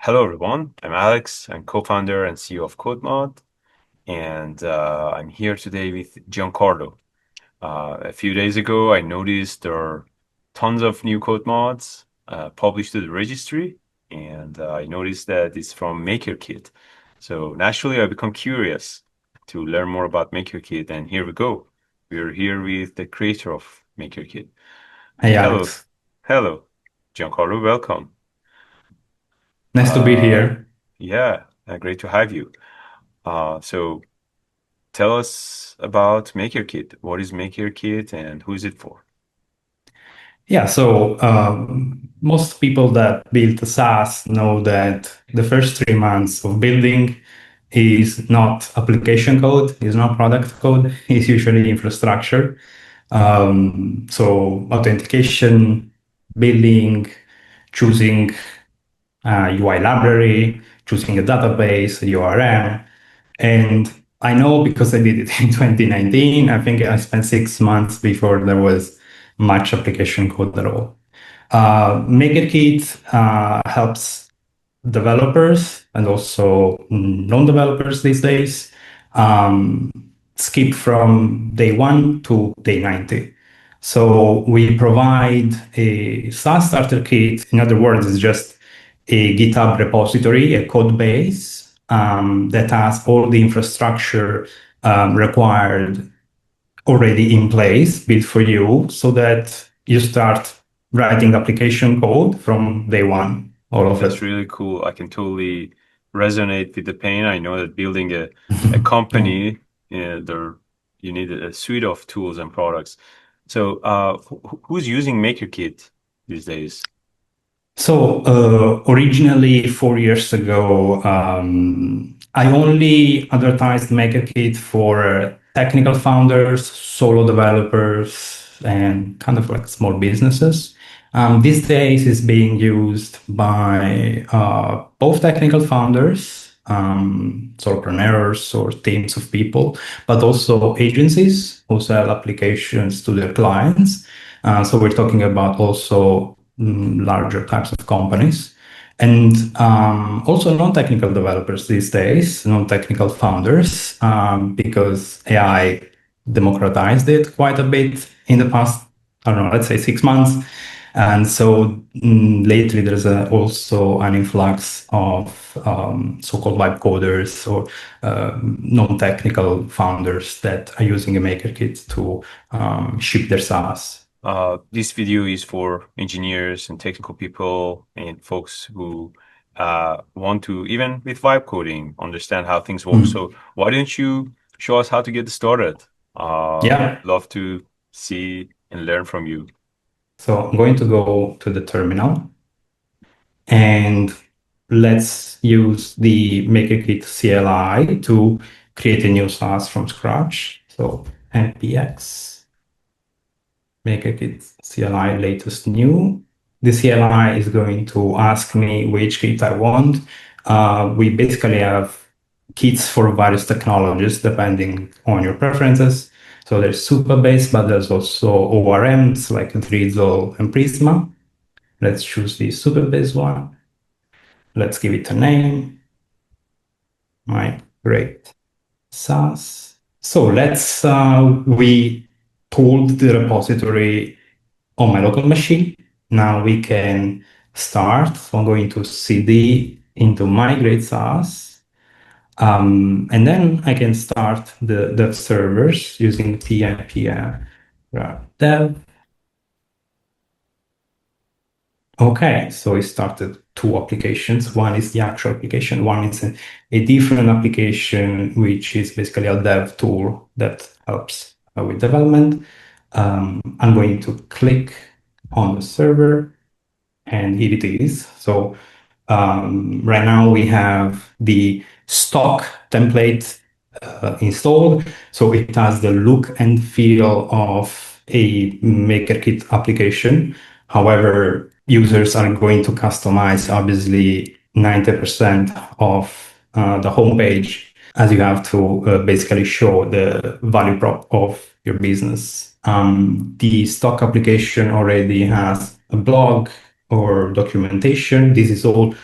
Hello, everyone. I'm Alex. I'm co-founder and CEO of Codemod, and I'm here today with Giancarlo. A few days ago, I noticed there are tons of new Codemods published to the registry, and I noticed that it's from Makerkit. So naturally, I become curious to learn more about Makerkit, and here we go. We're here with the creator of Makerkit. Hey, Hello, Alex. hello, Giancarlo. Welcome. Nice to be Uh, here. yeah, great to have you. So tell us about Makerkit. What is Makerkit and who is it for? Yeah, so most people that build a SaaS know that the first 3 months of building is not application code, is not product code, it's usually infrastructure. So authentication, building, choosing UI library, choosing a database, a URM. And I know because I did it in 2019. I think I spent 6 months before there was much application code at all. Makerkit helps developers and also non-developers these days um, skip from day 1 to day 90. So we provide a SaaS starter kit. In other words, it's just a GitHub repository, a code base that has all the infrastructure required already in place, built for you, so that you start writing application code from day one, all of That's it. really cool. I can totally resonate with the pain. I know that building a Yeah. company, there you need a suite of tools and products. So who's using Makerkit these days? So originally, 4 years ago, I only advertised Makerkit for technical founders, solo developers, and kind of like small businesses. These days, it's being used by both technical founders, solopreneurs, or teams of people, but also agencies who sell applications to their clients. So we're talking about also larger types of companies. And also non-technical developers these days, non-technical founders, because AI democratized it quite a bit in the past, I don't know, let's say 6 months. And so lately there's also an influx of so-called vibe coders or non-technical founders that are using a MakerKit to ship their SaaS. This video is for engineers and technical people and folks who want to, even with vibe coding, understand how things work. Mm. So why don't you show us how to get started? Yeah. Love to see and learn from you. So I'm going to go to the terminal and let's use the MakerKit CLI to create a new SaaS from scratch. So npx MakerKit CLI latest new. The CLI is going to ask me which kit I want. We basically have kits for various technologies depending on your preferences. So there's Supabase, but there's also ORMs like Drizzle and Prisma. Let's choose the Supabase one. Let's give it a name. Migrate SaaS. So we pulled the repository on my local machine. Now we can start. So I'm going to cd into migrate SaaS. And then I can start the dev servers using pnpm dev. Okay, so we started two applications. One is the actual application. One is a different application, which is basically a dev tool that helps with development. I'm going to click on the server, and here it is. So right now we have the stock template installed. So it has the look and feel of a MakerKit application. However, users are going to customize obviously 90% of the homepage, as you have to basically show the value prop of your business. The stock application already has a blog or documentation. This is all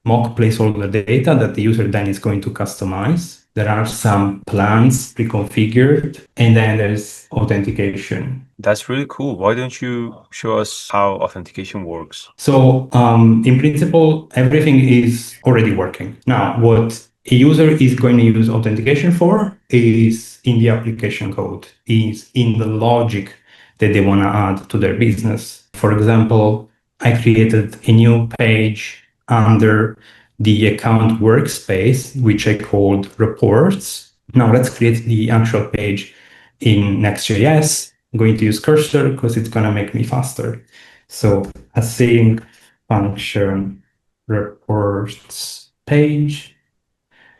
mock placeholder data that the user then is going to customize. There are some plans pre-configured, and then there's authentication. That's really cool. Why don't you show us how authentication works? So, in principle, everything is already working. Now, what a user is going to use authentication for is in the application code, is in the logic that they want to add to their business. For example, I created a new page under the account workspace, which I called reports. Now let's create the actual page in Next.js. I'm going to use cursor because it's going to make me faster. So async function reports page.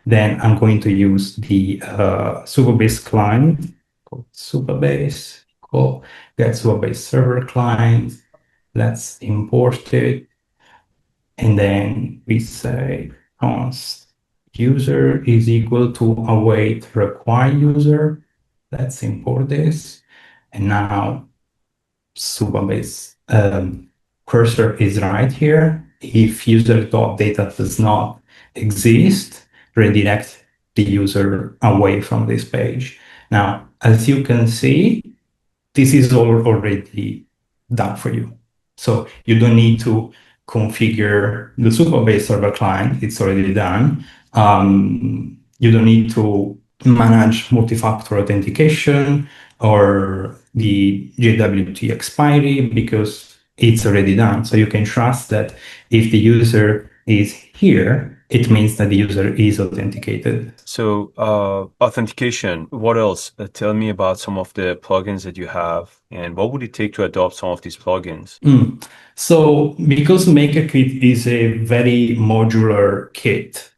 Then I'm going to use the Supabase client called Supabase. Cool. Get Supabase server client. Let's import it. And then we say const user is equal to await require user. Let's import this. And now Supabase cursor is right here. If user.data does not exist, redirect the user away from this page. Now, as you can see, this is all already done for you. So you don't need to configure the Supabase server client. It's already done. You don't need to manage multi-factor authentication or the JWT expiry because it's already done. So you can trust that if the user is here, it means that the user is authenticated. So, authentication, what else? Tell me about some of the plugins that you have and what would it take to adopt some of these plugins? So because Makerkit is a very modular kit,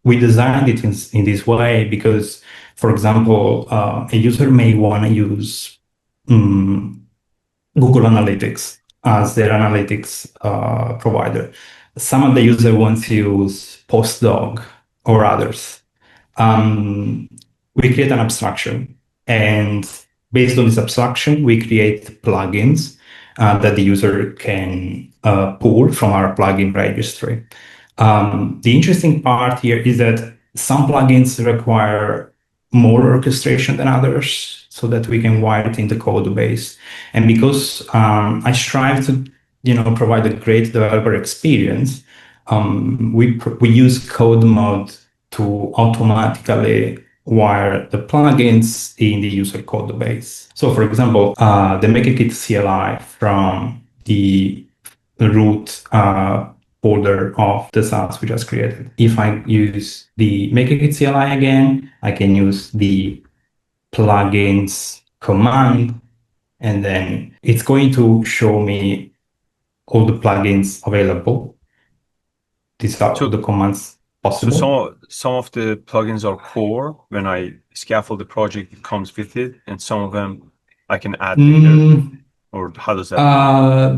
we designed it in this way because, for example, a user may want to use um, Google Analytics as their analytics provider. Some of the user wants to use Postdog or others. um, we create an abstraction. And based on this abstraction, we create plugins that the user can pull from our plugin registry. The interesting part here is that some plugins require more orchestration than others so that we can wire it in the code base. And because I strive to provide a great developer experience, we use Codemod to automatically wire the plugins in the user code base. So for example, the Makerkit CLI from the root folder of the SaaS we just created. If I use the Makerkit CLI again, I can use the plugins command, and then it's going to show me all the plugins available. These are all So, the commands so possible. some of the plugins are core. When I scaffold the project, it comes with it, and some of them I can add later. Mm, Or how does that work? uh,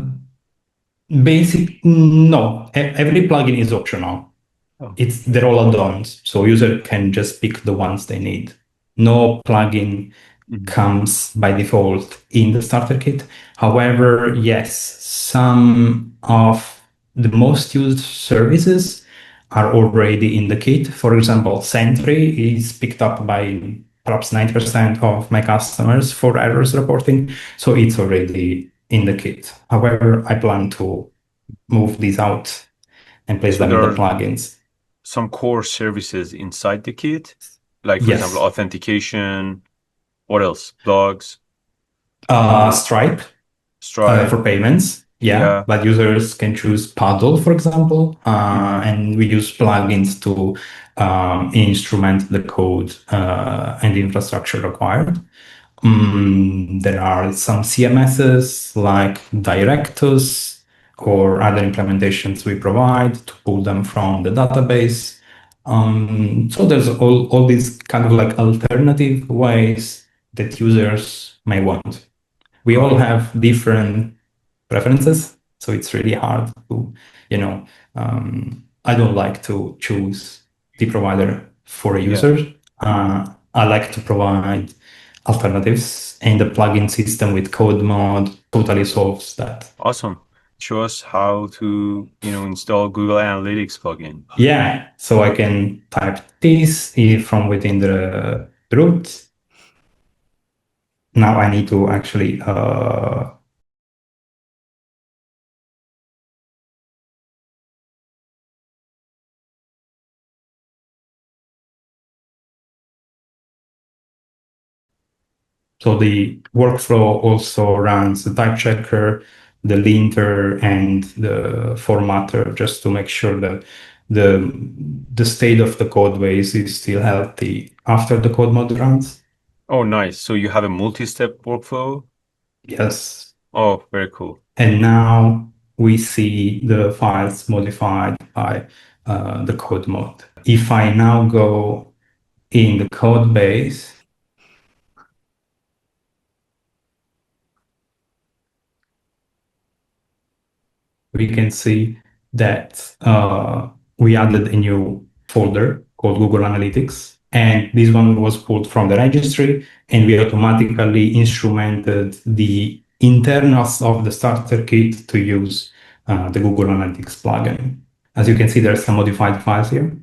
no. Every plugin is optional. Oh. They're all add-ons, so user can just pick the ones they need. No plugin Mhm. comes by default in the starter kit. However, yes, some of the most used services are already in the kit. For example, Sentry is picked up by perhaps 90% of my customers for errors reporting, so it's already in the kit. However, I plan to move these out and place So them there in the are plugins. some core services inside the kit, like for example, Yes. authentication. What else? Logs, Stripe Stripe. for payments. Yeah, Yeah. but users can choose Paddle, for example, Hmm. and we use plugins to instrument the code and the infrastructure required. There are some CMSs like Directus or other implementations we provide to pull them from the database. So there's all these kind of like alternative ways that users may want. We all Right. have different preferences, so it's really hard to, you know, I don't like to choose the provider for a Yeah. user. I like to provide alternatives, and the plugin system with Codemod totally solves that. Awesome. show us how to, install Google Analytics plugin. Yeah, so I can type this from within the root. Now I need to actually so the workflow also runs the type checker, the linter, and the formatter just to make sure that the the state of the code base is still healthy after the code mod runs. Oh, nice. So you have a multi-step workflow? Yes. Oh, very cool. And now we see the files modified by the code mod. If I now go in the code base, we can see that we added a new folder called Google Analytics. And this one was pulled from the registry, and we automatically instrumented the internals of the starter kit to use the Google Analytics plugin. As you can see, there are some modified files here.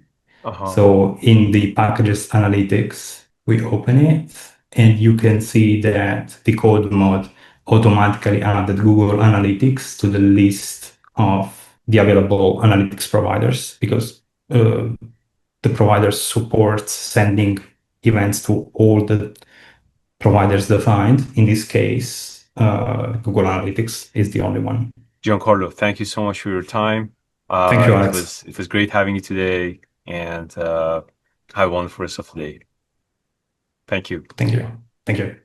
Uh-huh. So in the packages analytics, we open it and you can see that the code mod automatically added Google Analytics to the list of the available analytics providers because the providers support sending events to all the providers defined. In this case, Google Analytics is the only one. Giancarlo, thank you so much for your time. Thank you, It Alex. was it was great having you today, and have a wonderful rest of the day. Thank you. Thank you. Thank you.